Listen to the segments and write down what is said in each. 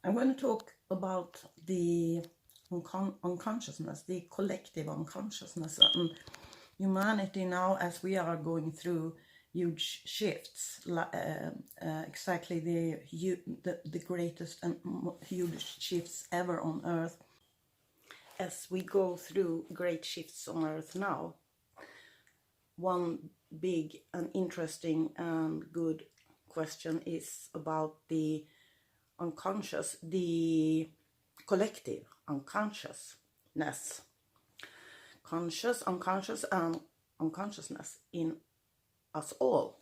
I'm going to talk about the unconsciousness, the collective unconsciousness, and humanity now as we are going through huge shifts, exactly the greatest and huge shifts ever on Earth. As we go through great shifts on Earth now, one big and interesting and good question is about the unconscious, the collective unconsciousness, conscious, unconscious, and unconsciousness in us all.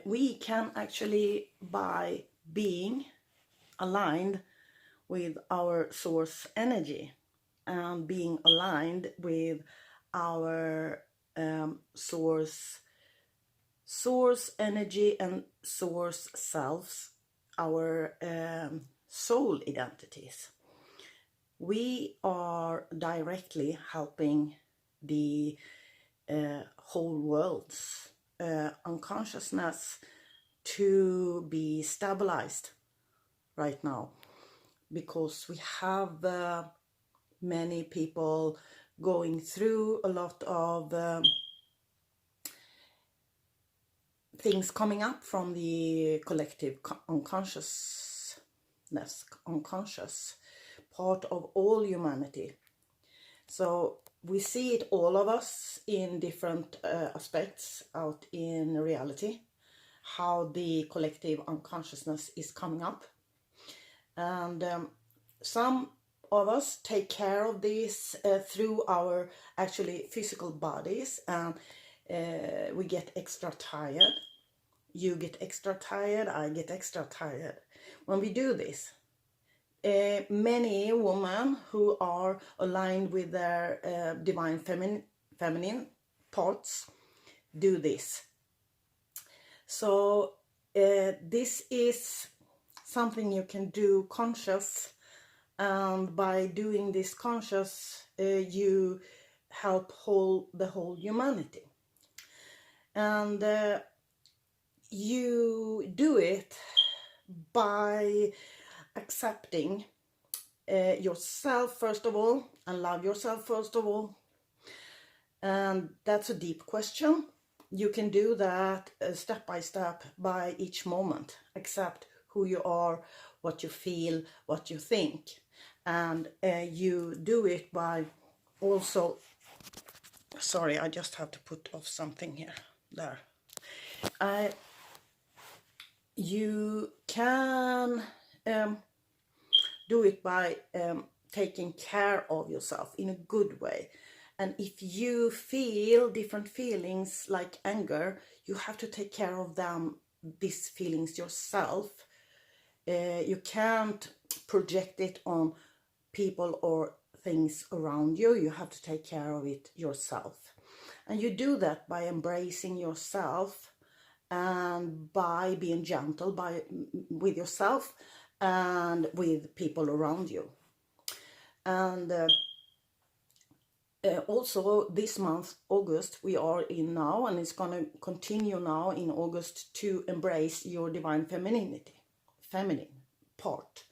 We can actually, by being aligned with our source energy and being aligned with our source energy and source selves, our soul identities, we are directly helping the whole world's unconsciousness to be stabilized right now, because we have many people going through a lot of things coming up from the collective unconscious part of all humanity. So we see it, all of us, in different aspects out in reality, how the collective unconsciousness is coming up. And some of us take care of this through our actually physical bodies, and we get extra tired. You get extra tired, I get extra tired when we do this. Many women who are aligned with their divine feminine parts do this. So this is something you can do conscious, and by doing this conscious, you help the whole humanity. And you do it by accepting yourself first of all, and love yourself first of all. And that's a deep question. You can do that step by step, by each moment. Accept who you are, what you feel, what you think. And you do it by also, sorry, I just have to put off something here, there. You can do it by taking care of yourself in a good way. And if you feel different feelings like anger, you have to take care of these feelings yourself. You can't project it on people or things around you. You have to take care of it yourself. And you do that by embracing yourself and by being gentle with yourself and with people around you. And also this month, August, we are in now, and it's going to continue now in August, to embrace your divine femininity, feminine part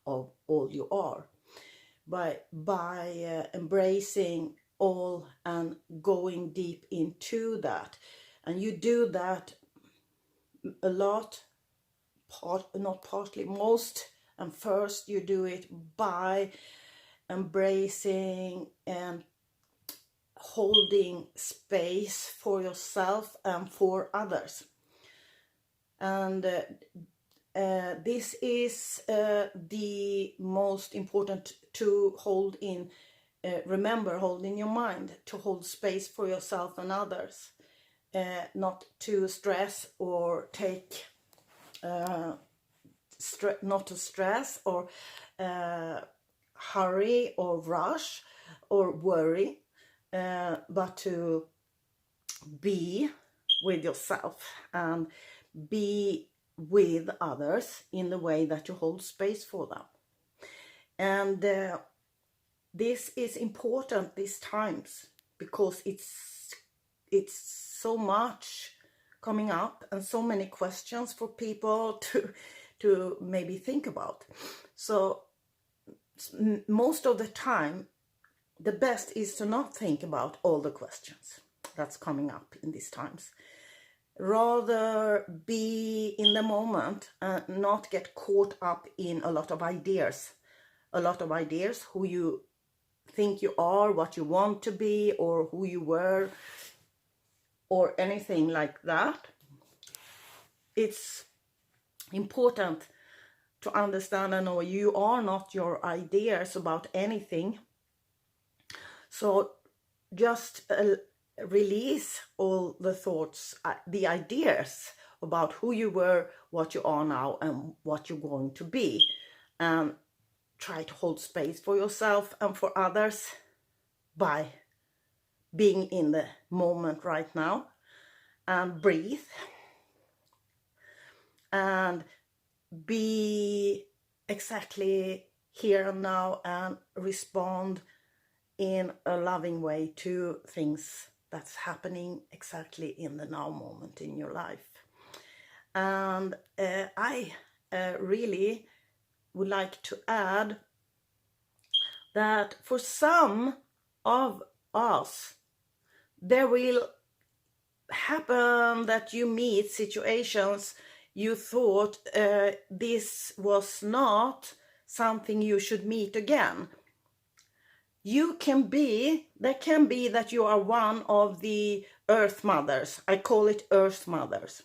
of all you are, by embracing all and going deep into that. And you do that a lot, not partly, most, and first you do it by embracing and holding space for yourself and for others. And this is the most important to hold in, remember, hold in your mind, to hold space for yourself and others, not to stress or take not to stress or hurry or rush or worry, but to be with yourself and be with others in the way that you hold space for them. And this is important these times, because it's so much coming up and so many questions for people to maybe think about. So most of the time, the best is to not think about all the questions that's coming up in these times. Rather be in the moment and not get caught up in a lot of ideas, who you think you are, what you want to be, or who you were, or anything like that. It's important to understand and know you are not your ideas about anything. So just release all the thoughts, the ideas about who you were, what you are now, and what you're going to be. And try to hold space for yourself and for others by being in the moment right now. And breathe. And be exactly here and now and respond in a loving way to things that's happening exactly in the now moment in your life. And I really would like to add that for some of us, there will happen that you meet situations you thought this was not something you should meet again. There can be that you are one of the Earth Mothers, I call it Earth Mothers,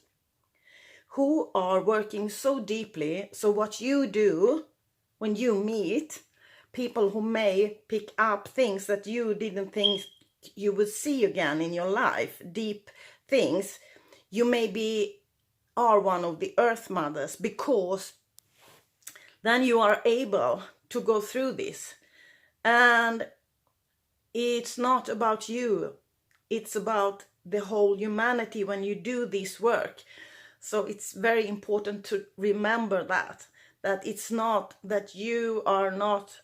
who are working so deeply. So what you do when you meet people who may pick up things that you didn't think you would see again in your life, deep things, you maybe are one of the Earth Mothers, because then you are able to go through this. And it's not about you, it's about the whole humanity when you do this work. So it's very important to remember that it's not that you are not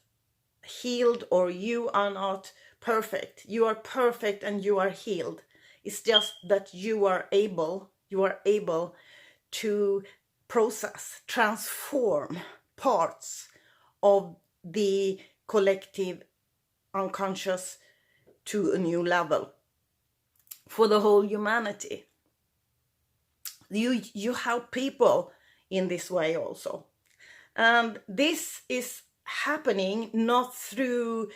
healed or you are not perfect. You are perfect and you are healed. It's just that you are able to process, transform parts of the collective unconscious to a new level for the whole humanity. You help people in this way also. And this is happening not through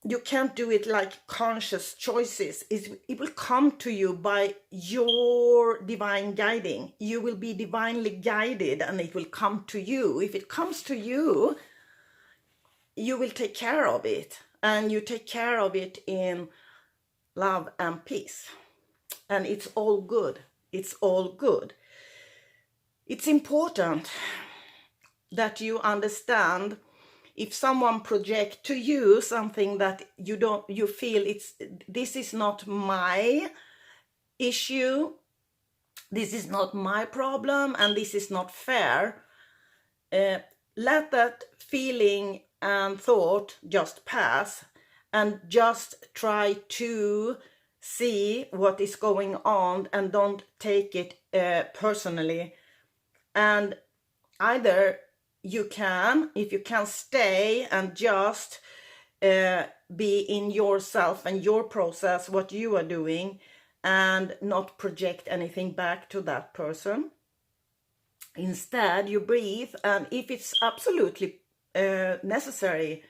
you can't do it like conscious choices. It will come to you by your divine guiding. You will be divinely guided and it will come to you. If it comes to you, you will take care of it, and you take care of it in love and peace. And it's all good. It's all good. It's important that you understand, if someone projects to you something that you feel this is not my issue, this is not my problem, and this is not fair, let that feeling and thought just pass, and just try to see what is going on and don't take it personally. And either you can, if you can, stay and just be in yourself and your process, what you are doing, and not project anything back to that person. Instead, you breathe, and if it's absolutely necessary,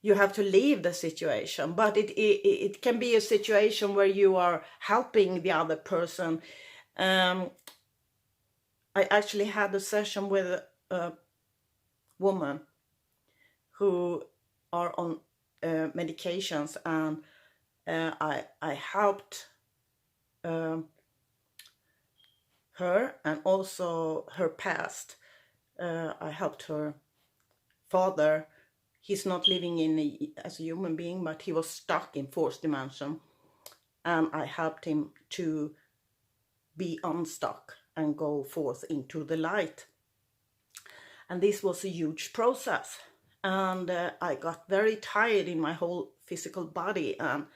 you have to leave the situation. But it can be a situation where you are helping the other person. I actually had a session with a woman who are on medications, and I helped her, and also her past. I helped her father. He's not living as a human being, but he was stuck in fourth dimension, and I helped him to be unstuck and go forth into the light. And this was a huge process, and I got very tired in my whole physical body, and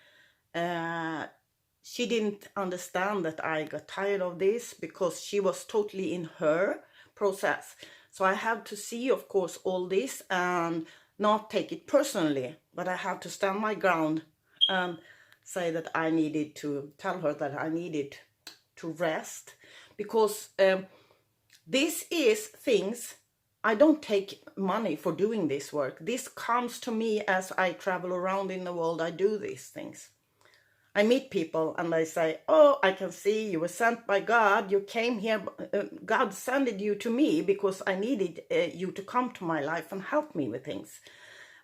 she didn't understand that I got tired of this, because she was totally in her process. So I have to see, of course, all this and not take it personally, but I have to stand my ground and say that I needed to tell her that I needed to rest, because this is things, I don't take money for doing this work. This comes to me as I travel around in the world. I do these things. I meet people and they say, oh, I can see you were sent by God. You came here. God sent you to me because I needed you to come to my life and help me with things.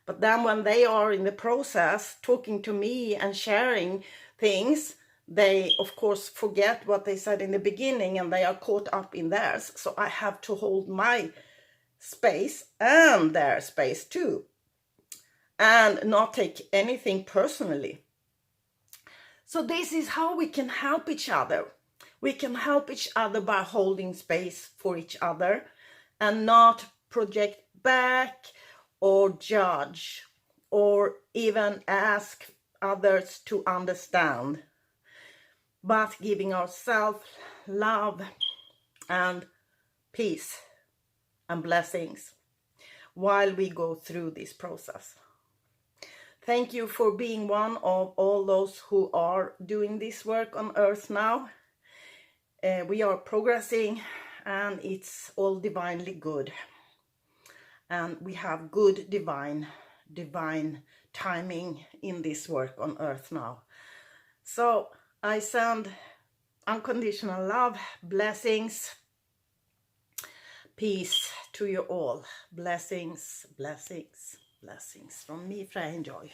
But then when they are in the process talking to me and sharing things, they of course forget what they said in the beginning and they are caught up in theirs. So I have to hold my space and their space too, and not take anything personally. So this is how we can help each other. We can help each other by holding space for each other and not project back or judge or even ask others to understand, but giving ourselves love and peace and blessings while we go through this process. Thank you for being one of all those who are doing this work on earth now. We are progressing and it's all divinely good. And we have good divine timing in this work on earth now. So I send unconditional love, blessings, peace to you all. Blessings, blessings, blessings from me, Freja and Joy.